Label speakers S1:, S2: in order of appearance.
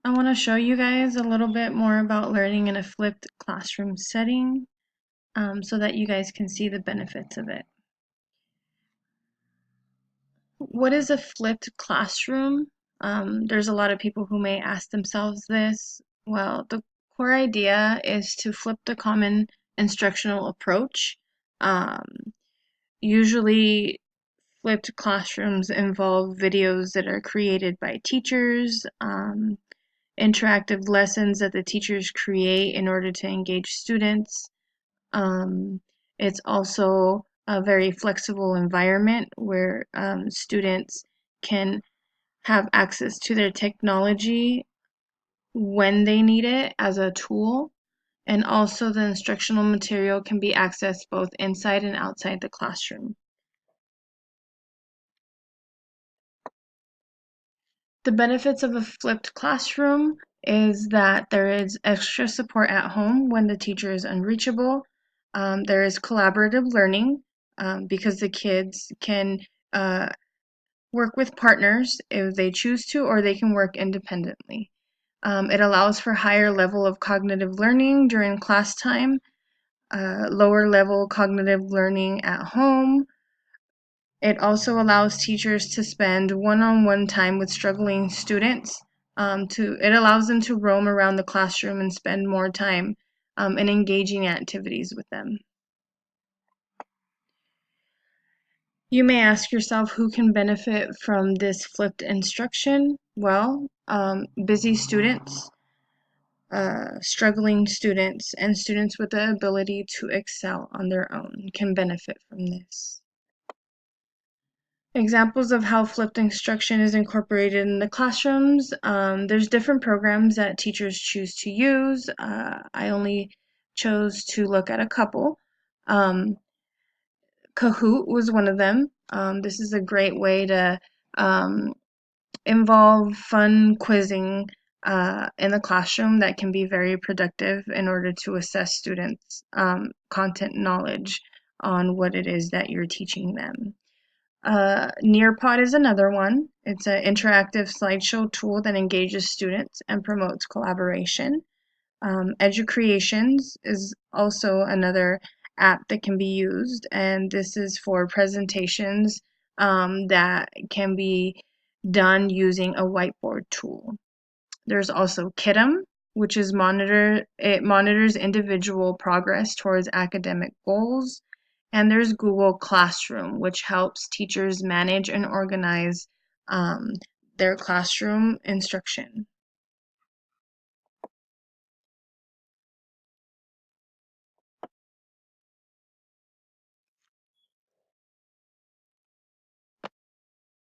S1: I want to show you guys a little bit more about learning in a flipped classroom setting so that you guys can see the benefits of it. What is a flipped classroom? There's a lot of people who may ask themselves this. Well, the core idea is to flip the common instructional approach. Um, Usually, flipped classrooms involve videos that are created by teachers, interactive lessons that the teachers create in order to engage students. Um, it's also a very flexible environment where students can have access to their technology when they need it as a tool. And also, the instructional material can be accessed both inside and outside the classroom. The benefits of a flipped classroom is that there is extra support at home when the teacher is unreachable. There is collaborative learning because the kids can uh, work with partners if they choose to, or they can work independently. It allows for higher level of cognitive learning during class time, lower level cognitive learning at home. It also allows teachers to spend one-on-one time with struggling students. It allows them to roam around the classroom and spend more time in engaging activities with them. You may ask yourself who can benefit from this flipped instruction. Well, busy students, struggling students, and students with the ability to excel on their own can benefit from this. Examples of how flipped instruction is incorporated in the classrooms. There's different programs that teachers choose to use. I only chose to look at a couple. Um, Kahoot was one of them. This is a great way to um, involve fun quizzing in the classroom that can be very productive in order to assess students' content knowledge on what it is that you're teaching them. Nearpod is another one. It's an interactive slideshow tool that engages students and promotes collaboration. Educreations is also another app that can be used, and this is for presentations that can be done using a whiteboard tool. There's also Kitum, which is it monitors individual progress towards academic goals. And there's Google Classroom, which helps teachers manage and organize um, their classroom instruction.